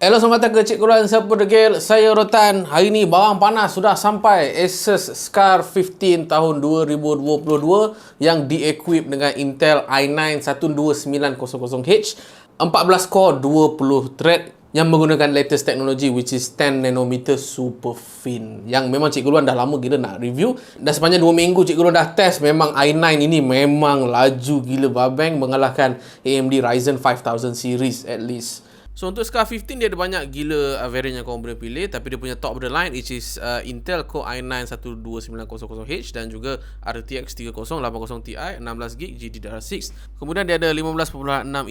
Hello, selamat datang ke Cik Kuran Siapa Degil. Saya Rotan. Hari ni barang panas sudah sampai. Asus Scar 15 tahun 2022 yang di-equip dengan Intel i9 12900H, 14 core 20 thread yang menggunakan latest technology which is 10 nanometer super fin, yang memang Cik Kuran dah lama gila nak review. Dan sepanjang 2 minggu Cik Kuran dah test, memang i9 ini memang laju gila babeng, mengalahkan AMD Ryzen 5000 series at least. So untuk Scar 15 dia ada banyak gila variant yang korang boleh pilih, tapi dia punya top of the line which is Intel Core i9 12900H dan juga RTX 3080 Ti 16GB GDDR6. Kemudian dia ada 15.6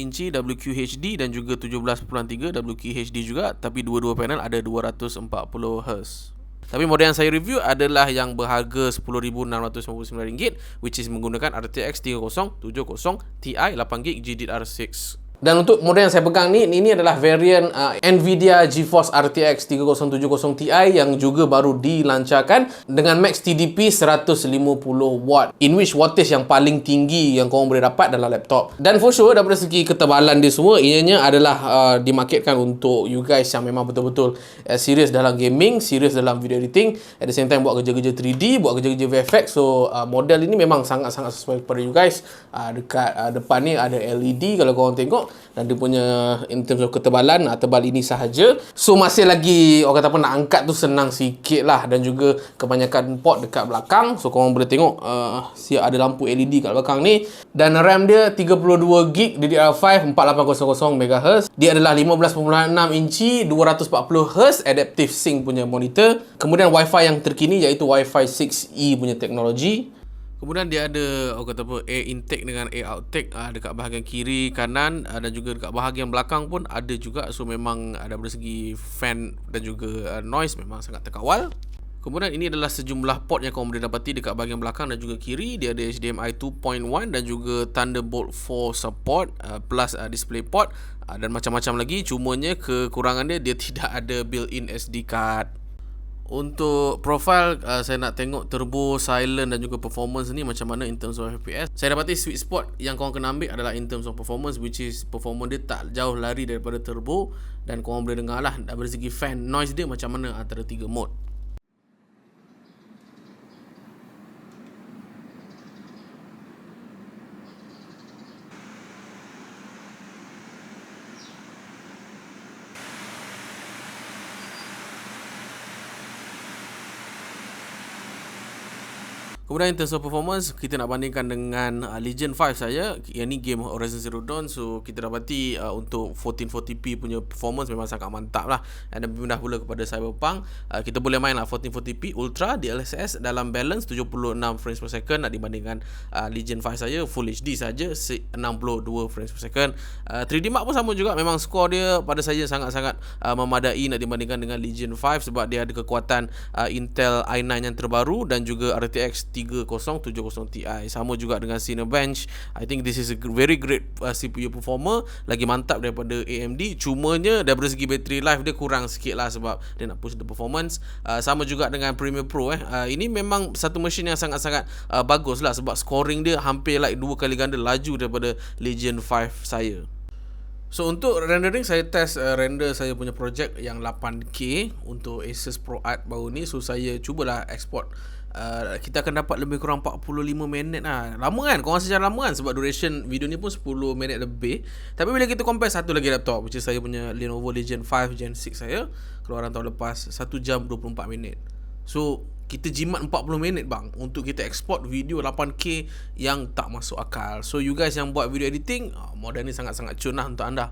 inci WQHD dan juga 17.3 WQHD juga, tapi dua-dua panel ada 240Hz. Tapi model yang saya review adalah yang berharga RM10,699 which is menggunakan RTX 3070 Ti 8GB GDDR6. Dan untuk model yang saya pegang ni adalah variant Nvidia GeForce RTX 3070 Ti yang juga baru dilancarkan dengan max TDP 150W, in which wattage yang paling tinggi yang korang boleh dapat dalam laptop. Dan for sure daripada segi ketebalan dia semua, ianya adalah dimarketkan untuk you guys yang memang betul-betul serius dalam gaming, serius dalam video editing, at the same time buat kerja-kerja 3D, buat kerja-kerja VFX. So model ini memang sangat-sangat sesuai kepada you guys. Dekat depan ni ada LED kalau korang tengok, dan dia punya in terms of ketebalan tebal ini sahaja. So masih lagi orang kata apa, nak angkat tu senang sikit lah. Dan juga kebanyakan port dekat belakang, so korang boleh tengok siap ada lampu LED kat belakang ni. Dan RAM dia 32GB DDR5 4800MHz. Dia adalah 15.6 inci 240Hz Adaptive Sync punya monitor. Kemudian Wi-Fi yang terkini iaitu Wi-Fi 6E punya teknologi. Kemudian dia ada orang kata apa, air intake dengan air outtake dekat bahagian kiri, kanan, dan juga dekat bahagian belakang pun ada juga. So memang ada dari segi fan dan juga noise memang sangat terkawal. Kemudian ini adalah sejumlah port yang korang boleh dapati dekat bahagian belakang dan juga kiri. Dia ada HDMI 2.1 dan juga Thunderbolt 4 support, plus display port, dan macam-macam lagi. Cumanya kekurangan dia tidak ada built-in SD card. Untuk profile, saya nak tengok turbo, silent dan juga performance ni macam mana in terms of FPS. Saya dapati sweet spot yang korang kena ambil adalah in terms of performance, which is performance dia tak jauh lari daripada turbo. Dan korang boleh dengar lah dari segi fan noise dia macam mana antara 3 mode. Kemudian in terms of performance, kita nak bandingkan dengan Legion 5 saya. Yang ni game Horizon Zero Dawn. So kita dapati untuk 1440p punya performance memang sangat mantap lah. Dan pindah pula kepada Cyberpunk, kita boleh main lah 1440p Ultra DLSS dalam balance 76 frames per second nak dibandingkan Legion 5 saya Full HD saja 62 frames per second. 3D Mark pun sama juga. Memang skor dia pada saya sangat-sangat memadai nak dibandingkan dengan Legion 5 sebab dia ada kekuatan Intel i9 yang terbaru dan juga RTX 3070 Ti. Sama juga dengan Cinebench. I think this is a very great CPU performer, lagi mantap daripada AMD. Cumanya daripada segi battery life dia kurang sikit lah sebab dia nak push the performance. Sama juga dengan Premiere Pro. Ini memang satu mesin yang sangat-sangat bagus lah sebab scoring dia hampir like 2 kali ganda laju daripada Legion 5 saya. So untuk rendering, saya test render saya punya projek yang 8K untuk Asus ProArt baru ni. So saya cubalah export. Kita akan dapat lebih kurang 45 minit lah. Lama kan? Korang rasa lama kan? Sebab duration video ni pun 10 minit lebih. Tapi bila kita compare satu lagi laptop, which is saya punya Lenovo Legion 5 Gen 6 saya, keluaran tahun lepas, 1 jam 24 minit. So kita jimat 40 minit bang untuk kita export video 8K yang tak masuk akal. So you guys yang buat video editing, model ni sangat-sangat cun lah untuk anda.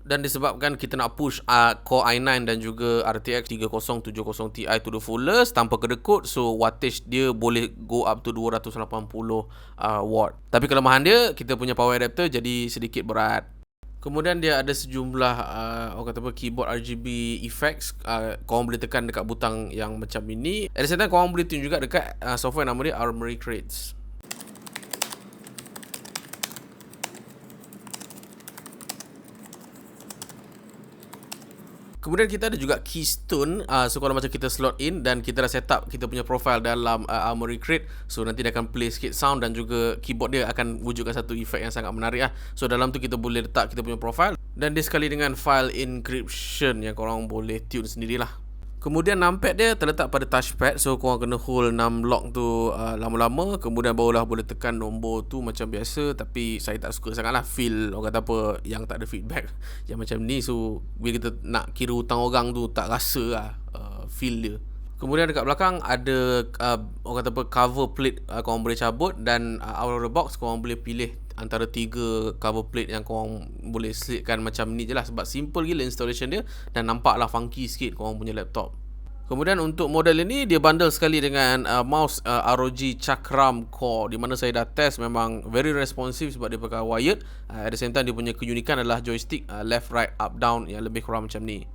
Dan disebabkan kita nak push Core i9 dan juga RTX 3070 Ti to the fullest tanpa kedekut, so wattage dia boleh go up to 280 watt. Tapi kelemahan dia, kita punya power adapter jadi sedikit berat. Kemudian dia ada sejumlah orang kata apa, keyboard RGB effects. Korang boleh tekan dekat butang yang macam ini. At the same time korang boleh tune juga dekat software nama dia Armory Crates. Kemudian kita ada juga Keystone. So kalau macam kita slot in dan kita dah set up kita punya profile dalam Armoury Crate, so nanti dia akan play sikit sound dan juga keyboard dia akan wujudkan satu efek yang sangat menarik lah. So dalam tu kita boleh letak kita punya profile dan dia sekali dengan file encryption yang korang boleh tune sendirilah. Kemudian numpad dia terletak pada touchpad, so korang kena hold 6 lock tu lama-lama, kemudian barulah boleh tekan nombor tu macam biasa. Tapi saya tak suka sangat lah feel, orang kata apa, yang tak ada feedback yang macam ni. So bila kita nak kira hutang orang tu tak rasa lah feel dia. Kemudian dekat belakang ada orang kata apa, cover plate korang boleh cabut, dan out of the box korang boleh pilih antara 3 cover plate yang korang boleh selitkan macam ni je lah. Sebab simple gila installation dia dan nampaklah funky sikit korang punya laptop. Kemudian untuk model ini dia bundle sekali dengan mouse ROG Chakram Core, di mana saya dah test, memang very responsive sebab dia pakai wired. At the same time dia punya keunikan adalah joystick left, right, up, down yang lebih kurang macam ni.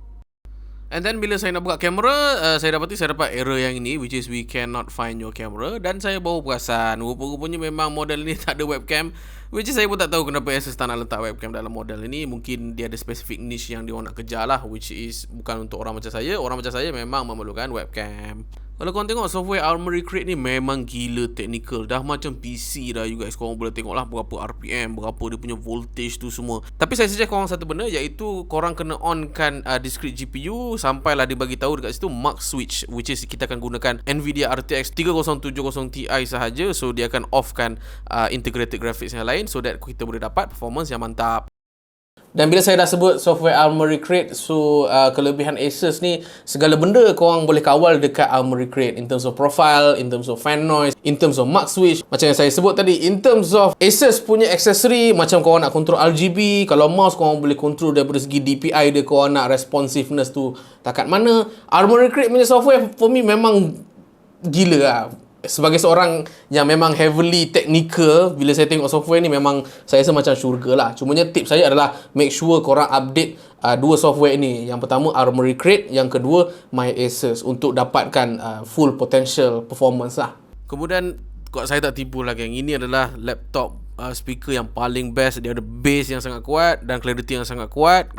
And then bila saya nak buka kamera, saya dapat error yang ini, which is we cannot find your camera. Dan saya baru perasan rupa-rupanya memang model ini tak ada webcam, which is saya pun tak tahu kenapa Asus tak nak letak webcam dalam model ini. Mungkin dia ada specific niche yang dia nak kejar lah, which is bukan untuk orang macam saya. Orang macam saya memang memerlukan webcam. Kalau korang tengok software Armoury Crate ni memang gila technical. Dah macam PC dah you guys. Korang boleh tengok lah berapa RPM, berapa dia punya voltage tu semua. Tapi saya suggest korang satu benda, iaitu korang kena onkan discrete GPU sampailah dia bagi tahu dekat situ mark switch, which is kita akan gunakan Nvidia RTX 3070 Ti sahaja. So dia akan offkan integrated graphics yang lain, so that kita boleh dapat performance yang mantap. Dan bila saya dah sebut software Armoury Crate, so kelebihan Asus ni, segala benda korang boleh kawal dekat Armoury Crate, in terms of profile, in terms of fan noise, in terms of mark switch. Macam yang saya sebut tadi, in terms of Asus punya aksesori, macam korang nak control RGB, kalau mouse korang boleh control daripada segi DPI dia, korang nak responsiveness tu takat mana. Armoury Crate punya software for me memang gila lah. Sebagai seorang yang memang heavily technical, bila saya tengok software ni memang saya rasa macam syurga lah. Cumanya tips saya adalah make sure korang update 2 software ni. Yang pertama Armoury Crate, yang kedua My Asus, untuk dapatkan full potential performance lah. Kemudian kalau saya tak tipu lagi, yang ini adalah laptop speaker yang paling best. Dia ada bass yang sangat kuat dan clarity yang sangat kuat.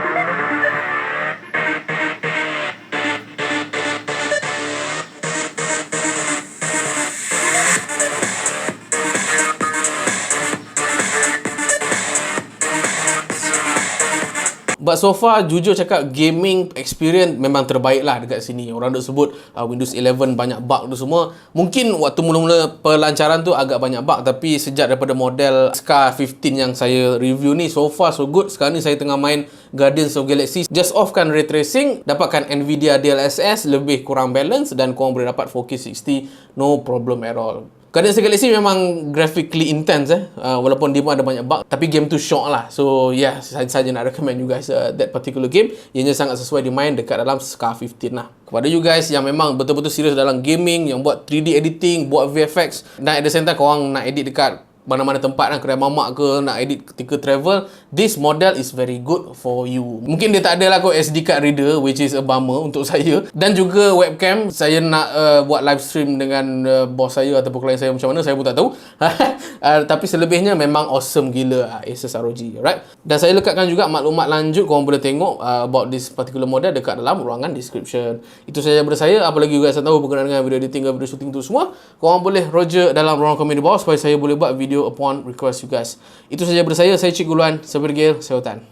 But so far, jujur cakap, gaming experience memang terbaik lah dekat sini. Orang duk sebut Windows 11 banyak bug tu semua. Mungkin waktu mula-mula pelancaran tu agak banyak bug, tapi sejak daripada model Scar 15 yang saya review ni, so far so good. Sekarang ni saya tengah main Guardians of Galaxy. Just off kan ray tracing, dapatkan Nvidia DLSS, lebih kurang balance, dan korang boleh dapat 4K 60, no problem at all. Guardians of the Galaxy memang graphically intense walaupun dia pun ada banyak bug, tapi game tu syok lah. So yeah, saya saja nak recommend you guys that particular game. Ianya sangat sesuai dimain dekat dalam Scar 15 lah. Kepada you guys yang memang betul-betul serius dalam gaming, yang buat 3D editing, buat VFX, dan at the same time korang nak edit dekat mana-mana tempat kan, kedai mamak ke, nak edit ketika travel, this model is very good for you. Mungkin dia tak ada lah kot SD card reader, which is a bummer untuk saya. Dan juga webcam, saya nak buat live stream dengan bos saya ataupun klien saya macam mana, saya pun tak tahu. Tapi selebihnya memang awesome gila Asus ROG, alright. Dan saya lekatkan juga maklumat lanjut, korang boleh tengok about this particular model dekat dalam ruangan description. Itu sahaja daripada saya. Apalagi you guys tahu berkenaan dengan video editing, video shooting tu semua, korang boleh roger dalam ruangan komen di bawah supaya saya boleh buat video upon request you guys. Itu sahaja daripada saya. Saya Cik Guluan, saya Bergil, saya Otan.